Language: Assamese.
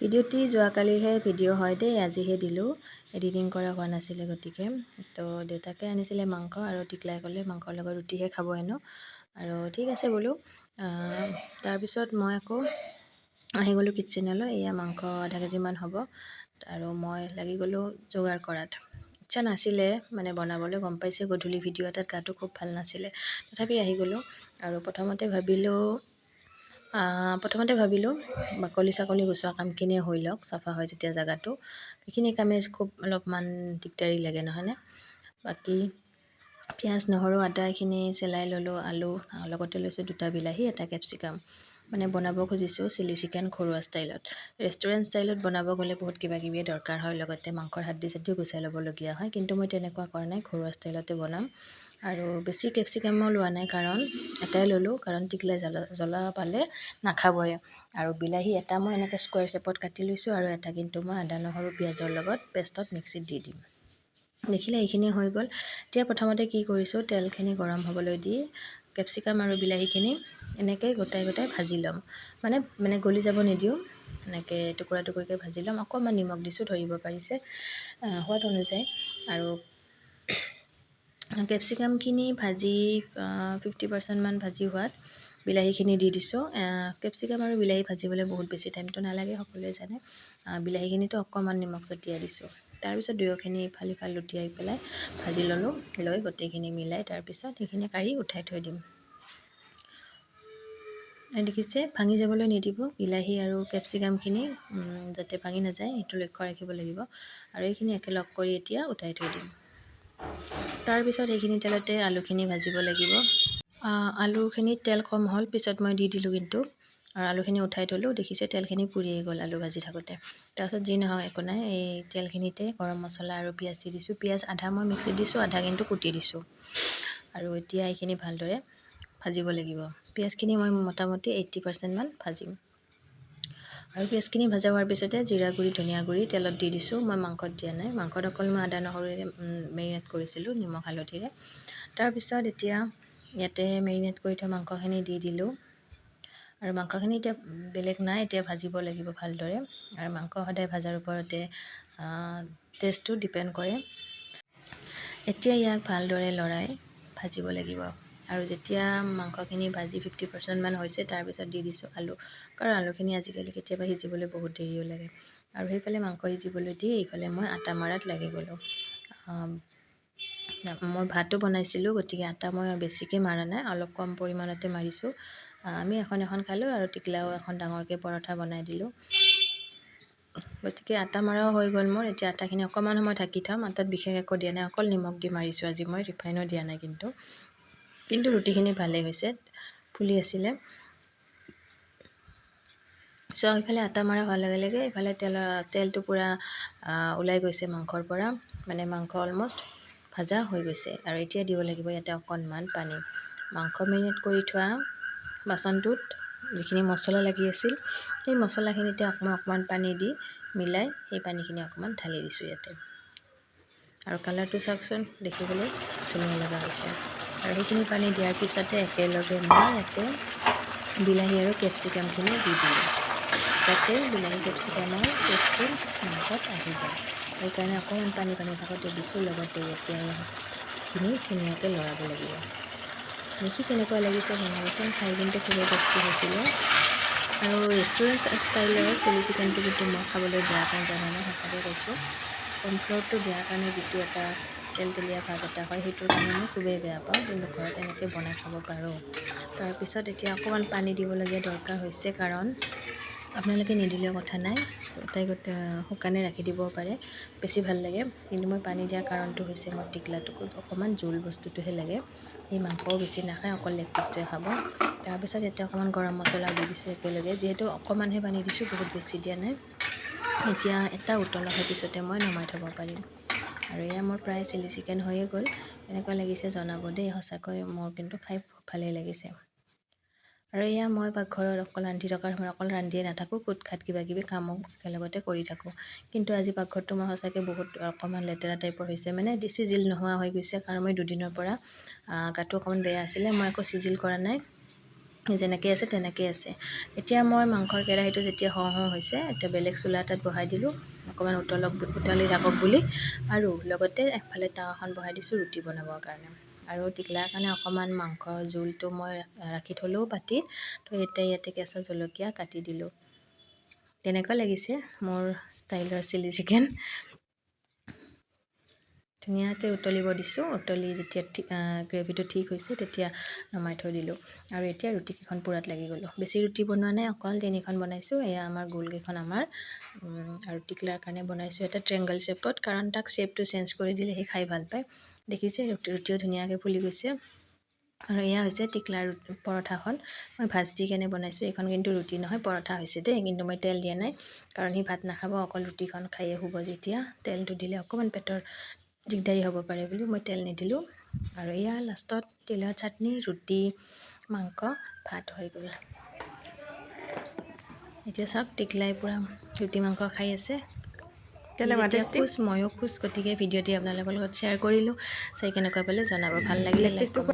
ভিডিঅ'টি যোৱাকালিৰহে ভিডিঅ' হয় দেই, আজিহে দিলোঁ। এডিটিং কৰা হোৱা নাছিলে গতিকে। তো দেউতাকে আনিছিলে মাংস আৰু টিকলাই ক'লে মাংসৰ লগত ৰুটিহে খাব হেনো, আৰু ঠিক আছে বোলো। তাৰপিছত মই আকৌ আহি গ'লোঁ কিটচেনলৈ। এয়া মাংস আধা কেজিমান হ'ব, আৰু মই লাগি গ'লোঁ যোগাৰ কৰাত। ইচ্ছা নাছিলে মানে বনাবলৈ, গম পাইছে গধূলি ভিডিঅ' এটাত গাটো খুব ভাল নাছিলে, তথাপি আহি গ'লোঁ। আৰু প্ৰথমতে ভাবিলোঁ বাকলি চাকলি গুচোৱা কামখিনিয়ে হৈ লওক, চাফা হয় যেতিয়া জেগাটো। সেইখিনি কামেই খুব অলপমান দিগদাৰী লাগে নহয়নে। বাকী পিঁয়াজ নহৰু আদা এইখিনি চেলাই ল'লোঁ। আলু লগতে লৈছোঁ 2টা বিলাহী, 1টা কেপচিকাম। মানে বনাব খুজিছোঁ চিলি চিকেন ঘৰুৱা ষ্টাইলত। ৰেষ্টুৰেণ্ট ষ্টাইলত বনাব গ'লে বহুত কিবা কিবি দৰকাৰ হয়, লগতে মাংসৰ হাড্ডি চাড্ডিও গুচাই ল'বলগীয়া হয়, কিন্তু মই তেনেকুৱা কৰা নাই, ঘৰুৱা ষ্টাইলতে বনাম। আৰু বেছি কেপচিকামো লোৱা নাই, কাৰণ এটাই ল'লোঁ, কাৰণ টিকলাই জ্বলা পালে নাখাবই। আৰু বিলাহী এটা মই এনেকৈ স্কুৱেৰ শ্বেপত কাটি লৈছোঁ, আৰু এটা কিন্তু মই আদা নহৰু পিঁয়াজৰ লগত পেষ্টত মিক্সিত দি দিম। দেখিলে এইখিনি হৈ গ'ল। এতিয়া প্ৰথমতে কি কৰিছোঁ, তেলখিনি গৰম হ'বলৈ দি কেপচিকাম আৰু বিলাহীখিনি এনেকৈ গোটাই ভাজি ল'ম। মানে গলি যাব নিদিওঁ, এনেকৈ টুকুৰা টুকুৰকৈ ভাজি ল'ম। অকণমান নিমখ দিছোঁ, ধৰিব পাৰিছে, সোৱাদ অনুযায়ী। আৰু কেপচিকামখিনি ভাজি 50% মান ভাজি হোৱাত বিলাহীখিনি দি দিছোঁ। কেপচিকাম আৰু বিলাহী ভাজিবলৈ বহুত বেছি টাইমটো নালাগে, সকলোৱে জানে। বিলাহীখিনিতো অকণমান নিমখ ছটিয়াই দিছোঁ। তাৰপিছত দুয়োখিনি ইফাল সিফাল লুটিয়াই পেলাই ভাজি ল'লোঁ, লৈ গোটেইখিনি মিলাই তাৰপিছত সেইখিনি কাঢ়ি উঠাই থৈ দিম। দেখিছে, ভাঙি যাবলৈ নিদিব বিলাহী আৰু কেপচিকামখিনি, যাতে ভাঙি নাযায় সেইটো লক্ষ্য ৰাখিব লাগিব। আৰু এইখিনি একেলগ কৰি এতিয়া উঠাই থৈ দিম। তাৰপিছত এইখিনি তেলতে আলুখিনি ভাজিব লাগিব। আলুখিনিত তেল কম হ'ল, পিছত মই দি দিলোঁ কিন্তু। আৰু আলুখিনি উঠাই থ'লোঁ, দেখিছে তেলখিনি পুৰিয়ে গ'ল আলু ভাজি থাকোঁতে। তাৰপিছত যি নহওক একো নাই, এই তেলখিনিতে গৰম মছলা আৰু পিঁয়াজ দি দিছোঁ। পিঁয়াজ আধা মই মিক্সিত দিছোঁ, আধা কিন্তু কুটি দিছোঁ। আৰু এতিয়া এইখিনি ভালদৰে ভাজিব লাগিব। পিঁয়াজখিনি মই মোটামুটি 80% মান ভাজিম। আৰু পিঁয়াজখিনি ভজা হোৱাৰ পিছতে জিৰা গুড়ি ধনিয়া গুড়ি তেলত দি দিছোঁ। মই মাংসত দিয়া নাই, মাংসত অকল মই আদা নহৰুৰে মেৰিনেট কৰিছিলোঁ নিমখ হালধিৰে। তাৰপিছত এতিয়া ইয়াতে মেৰিনেট কৰি থোৱা মাংসখিনি দি দিলোঁ। আৰু মাংসখিনি এতিয়া বেলেগ নাই, এতিয়া ভাজিব লাগিব ভালদৰে। আৰু মাংস সদায় ভাজাৰ ওপৰতে টেষ্টটো ডিপেণ্ড কৰে। এতিয়া ইয়াক ভালদৰে লৰাই ভাজিব লাগিব। আৰু যেতিয়া মাংসখিনি ভাজি 50% মান হৈছে, তাৰপিছত দি দিছোঁ আলু, কাৰণ আলুখিনি আজিকালি কেতিয়াবা সিজিবলৈ বহুত দেৰিও লাগে। আৰু সেইফালে মাংস সিজিবলৈ দি এইফালে মই আটা মৰাত লাগি গ'লোঁ। মই ভাতো বনাইছিলোঁ, গতিকে আটা মই বেছিকৈ মৰা নাই, অলপ কম পৰিমাণতে মাৰিছোঁ। আমি এখন খালোঁ, আৰু টিকলাও এখন ডাঙৰকৈ পৰঠা বনাই দিলোঁ। গতিকে আটা মৰাও হৈ গ'ল মোৰ। এতিয়া আটাখিনি অকণমান সময় ঢাকি থ'ম। আটাত বিশেষ একো দিয়া নাই, অকল নিমখ দি মাৰিছোঁ আজি মই, ৰিফাইনো দিয়া নাই কিন্তু ৰুটিখিনি ভালেই হৈছে, ফুলি আছিলে। ইফালে আটা মৰা হোৱাৰ লগে লগে ইফালে তেলটো পূৰা ওলাই গৈছে মাংসৰ পৰা, মানে মাংস অলমষ্ট ভাজা হৈ গৈছে। আৰু এতিয়া দিব লাগিব ইয়াতে অকণমান পানী। মাংস মেৰিনেট কৰি থোৱা বাচনটোত যিখিনি মছলা লাগি আছিল, সেই মছলাখিনিতে মই অকণমান পানী দি মিলাই সেই পানীখিনি অকণমান ঢালি দিছোঁ ইয়াতে। আৰু কালাৰটো চাওকচোন, দেখিবলৈ ধুনীয়া লগা হৈছে। আৰু সেইখিনি পানী দিয়াৰ পিছতে একেলগে মই ইয়াতে বিলাহী আৰু কেপচিকামখিনি দি দিলোঁ, যাতে বিলাহী কেপচিকামৰ টেষ্টটো মাংসত আহি যায়। সেইকাৰণে অকণমান পানী থাকোঁতে দিছোঁ। লগতে এতিয়া এইখিনি ধুনীয়াকৈ লৰাব লাগিব। দেখি কেনেকুৱা লাগিছে জনাবচোন, খাই কিন্তু খুবেই টেষ্টি হৈছিলে। আৰু ৰেষ্টুৰেণ্ট ষ্টাইলৰ চিলি চিকেনটো কিন্তু মই খাবলৈ বেয়া পাওঁ, জানেনে, সঁচাকৈ কৈছোঁ। কৰ্ণফ্ল'ৰটো দিয়াৰ কাৰণে যিটো এটা তেলতেলীয়া ভাৱ এটা হয়, সেইটোৰ কাৰণে মই খুবেই বেয়া পাওঁ, কিন্তু ঘৰত এনেকৈ বনাই খাব পাৰোঁ। তাৰপিছত এতিয়া অকণমান পানী দিবলগীয়া দৰকাৰ হৈছে, কাৰণ আপোনালোকে নিদিলেও কথা নাই, গোটেই শুকানে ৰাখি দিবও পাৰে, বেছি ভাল লাগে। কিন্তু মই পানী দিয়াৰ কাৰণটো হৈছে, মোৰ টিকলাটোকো অকণমান জোল বস্তুটোহে লাগে, সেই মাংসও বেছি নাখায়, অকল লেগ পিচটোৱে খাব। তাৰপিছত ইয়াতে অকণমান গৰম মছলাও দি দিছোঁ একেলগে, যিহেতু অকণমানহে পানী দিছোঁ, বহুত বেছি দিয়া নাই। এতিয়া এটা উতল অহাৰ পিছতে মই নমাই থ'ব পাৰিম। আৰু এয়া মোৰ প্ৰায় চিলি চিকেন হৈয়ে গ'ল। কেনেকুৱা লাগিছে জনাব দেই, সঁচাকৈ মোৰ কিন্তু খাই ভালেই লাগিছে। আৰু এয়া মই পাকঘৰত অকল ৰান্ধি থকাৰ সময়ত অকল ৰান্ধিয়ে নাথাকোঁ, কুট খাট কিবা কিবি কামো একেলগতে কৰি থাকোঁ। কিন্তু আজি পাকঘৰটো মই সঁচাকৈ বহুত অকণমান লেতেৰা টাইপৰ হৈছে, মানে চিজিল নোহোৱা হৈ গৈছে, কাৰণ মই দুদিনৰ পৰা গাটো অকণমান বেয়া আছিলে, মই একো চিজিল কৰা নাই। যেনেকৈ আছে তেনেকৈ আছে। এতিয়া মই মাংসৰ কেৰাহীটো যেতিয়া হওঁ হৈছে, এতিয়া বেলেগ চুলা এটাত বহাই দিলোঁ অকণমান উতলি থাকক বুলি, আৰু লগতে একফালে টাৱাখন বহাই দিছোঁ ৰুটি বনাবৰ কাৰণে। আৰু টিকলাৰ কাৰণে অকণমান মাংসৰ জোলটো মই ৰাখি থ'লেও পাতিত, তো এতিয়া ইয়াতে কেঁচা জলকীয়া কাটি দিলোঁ। তেনেকুৱা লাগিছে মোৰ ষ্টাইলৰ চিলি চিকেন। ধুনীয়াকৈ উতলিব দিছোঁ। উতলি যেতিয়া গ্ৰেভিটো ঠিক হৈছে তেতিয়া নমাই থৈ দিলোঁ। আৰু এতিয়া ৰুটিকেইখন পুৰাত লাগি গ'লোঁ। বেছি ৰুটি বনোৱা নাই, অকল 3খন বনাইছোঁ। এয়া আমাৰ গোলকেইখন আমাৰ। আৰু টিকলাৰ কাৰণে বনাইছোঁ এটা ট্ৰেংগল শ্বেপত, কাৰণ তাক শ্বেপটো চেঞ্জ কৰি দিলে সি খাই ভাল পায়। দেখিছে ৰুটিও ধুনীয়াকৈ ফুলি গৈছে। আৰু এয়া হৈছে টিকলাৰ পৰঠাখন। মই ভাজ দি কেনে বনাইছোঁ। এইখন কিন্তু ৰুটি নহয়, পৰঠা হৈছে দেই, কিন্তু মই তেল দিয়া নাই, কাৰণ সি ভাত নাখাব, অকল ৰুটিখন খায়ে শুব যেতিয়া। তেলটো দিলে অকণমান পেটৰ দিগদাৰী হ'ব পাৰে বুলি মই তেল নিদিলোঁ। আৰু এয়া লাষ্টত তিলৰ চাটনি, ৰুটি, মাংস, ভাত হৈ গ'ল। এতিয়া চাওক টিকলাই পূৰা ৰুটি মাংস খাই আছে। যেতিয়া খুচ ময়ো খুচ, গতিকে ভিডিঅ'টি আপোনালোকৰ লগত শ্বেয়াৰ কৰিলোঁ। চাই কেনেকুৱা পালে জনাব। ভাল লাগিলে লাইক কমেণ্ট